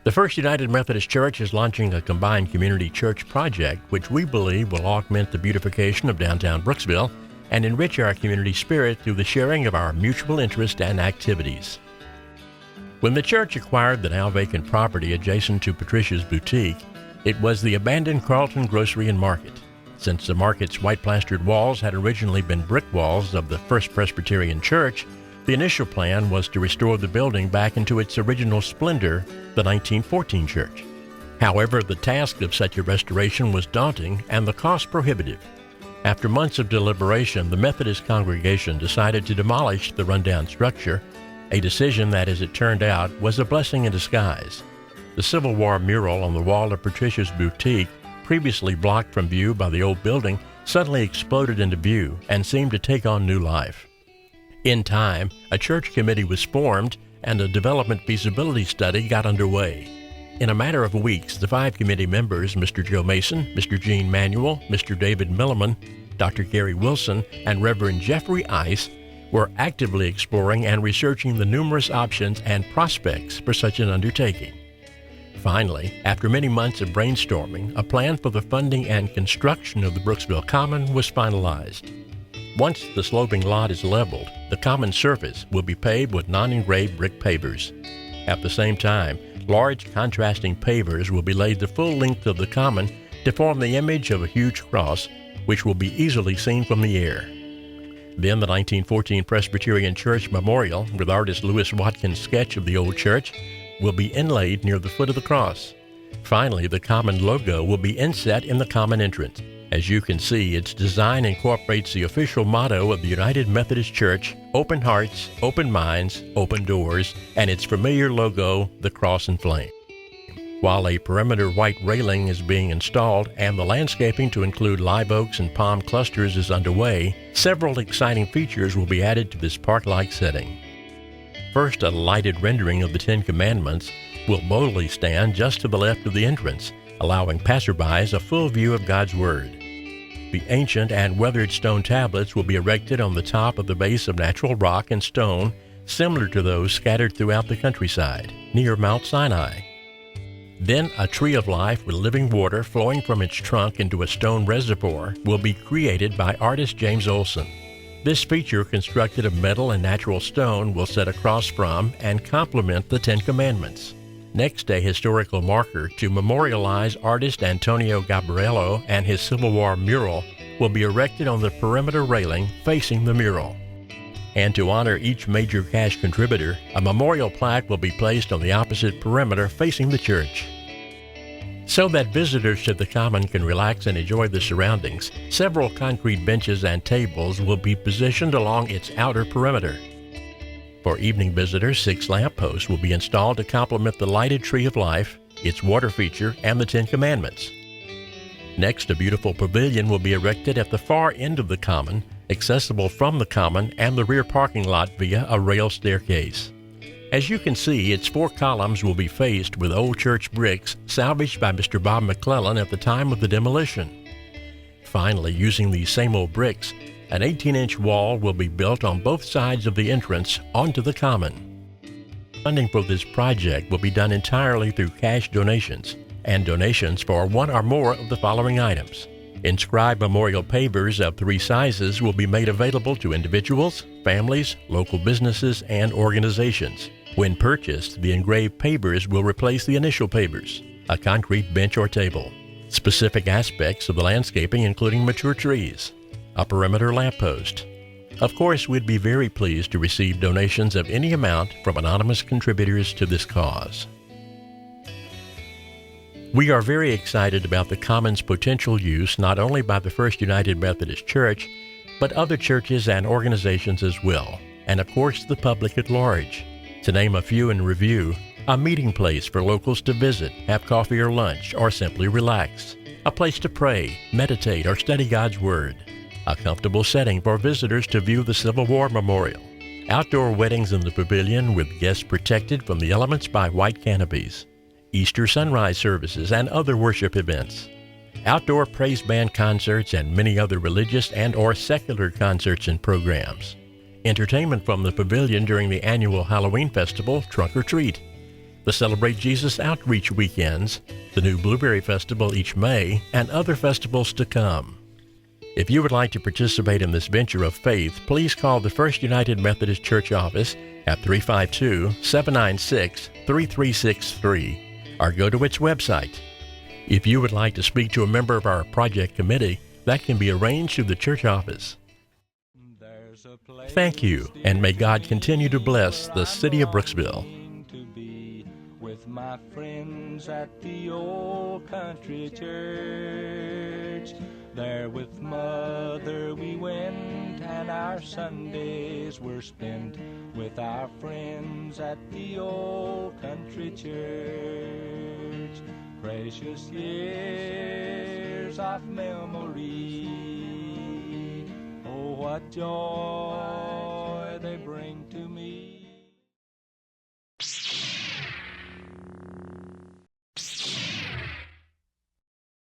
The First United Methodist Church is launching a combined community church project which we believe will augment the beautification of downtown Brooksville and enrich our community spirit through the sharing of our mutual interest and activities. When the church acquired the now vacant property adjacent to Patricia's Boutique, it was the abandoned Carlton Grocery and Market. Since the market's white plastered walls had originally been brick walls of the First Presbyterian Church, the initial plan was to restore the building back into its original splendor, the 1914 church. However, the task of such a restoration was daunting and the cost prohibitive. After months of deliberation, the Methodist congregation decided to demolish the rundown structure, a decision that, as it turned out, was a blessing in disguise. The Civil War mural on the wall of Patricia's Boutique, previously blocked from view by the old building, suddenly exploded into view and seemed to take on new life. In time, a church committee was formed and a development feasibility study got underway. In a matter of weeks, the 5 committee members, Mr. Joe Mason, Mr. Gene Manuel, Mr. David Milliman, Dr. Gary Wilson, and Reverend Jeffrey Ice, were actively exploring and researching the numerous options and prospects for such an undertaking. Finally, after many months of brainstorming, a plan for the funding and construction of the Brooksville Common was finalized. Once the sloping lot is leveled, the common surface will be paved with non-engraved brick pavers. At the same time, large contrasting pavers will be laid the full length of the common to form the image of a huge cross, which will be easily seen from the air. Then the 1914 Presbyterian Church Memorial, with artist Lewis Watkins' sketch of the old church, will be inlaid near the foot of the cross. Finally, the common logo will be inset in the common entrance. As you can see, its design incorporates the official motto of the United Methodist Church, Open Hearts, Open Minds, Open Doors, and its familiar logo, the Cross and Flame. While a perimeter white railing is being installed and the landscaping to include live oaks and palm clusters is underway, several exciting features will be added to this park-like setting. First, a lighted rendering of the 10 Commandments will boldly stand just to the left of the entrance, allowing passerbys a full view of God's Word. The ancient and weathered stone tablets will be erected on the top of the base of natural rock and stone, similar to those scattered throughout the countryside, near Mount Sinai. Then a tree of life with living water flowing from its trunk into a stone reservoir will be created by artist James Olson. This feature, constructed of metal and natural stone, will set across from and complement the 10 Commandments. Next, a historical marker to memorialize artist Antonio Gabriello and his Civil War mural will be erected on the perimeter railing facing the mural. And to honor each major cash contributor, a memorial plaque will be placed on the opposite perimeter facing the church. So that visitors to the Common can relax and enjoy the surroundings, several concrete benches and tables will be positioned along its outer perimeter. For evening visitors, 6 lampposts will be installed to complement the lighted Tree of Life, its water feature, and the 10 Commandments. Next, a beautiful pavilion will be erected at the far end of the Common, accessible from the Common and the rear parking lot via a rail staircase. As you can see, its 4 columns will be faced with old church bricks salvaged by Mr. Bob McClellan at the time of the demolition. Finally, using these same old bricks, an 18-inch wall will be built on both sides of the entrance onto the Common. Funding for this project will be done entirely through cash donations, and donations for one or more of the following items. Inscribed memorial pavers of 3 sizes will be made available to individuals, families, local businesses, and organizations. When purchased, the engraved pavers will replace the initial pavers, a concrete bench or table, specific aspects of the landscaping including mature trees, a perimeter lamppost. Of course, we'd be very pleased to receive donations of any amount from anonymous contributors to this cause. We are very excited about the Common's potential use not only by the First United Methodist Church, but other churches and organizations as well, and of course the public at large. To name a few in review, a meeting place for locals to visit, have coffee or lunch, or simply relax, a place to pray, meditate, or study God's Word, a comfortable setting for visitors to view the Civil War Memorial, outdoor weddings in the pavilion with guests protected from the elements by white canopies, Easter sunrise services and other worship events, outdoor praise band concerts, and many other religious and/or secular concerts and programs, entertainment from the pavilion during the annual Halloween festival, Trunk or Treat, the Celebrate Jesus Outreach Weekends, the new Blueberry Festival each May, and other festivals to come. If you would like to participate in this venture of faith, please call the First United Methodist Church office at 352-796-3363 or go to its website. If you would like to speak to a member of our project committee, that can be arranged through the church office. Thank you, and may God continue to bless the city of Brooksville. With my friends at the old country church, there with Mother we went, and our Sundays were spent with our friends at the old country church. Precious years of memory, oh what joy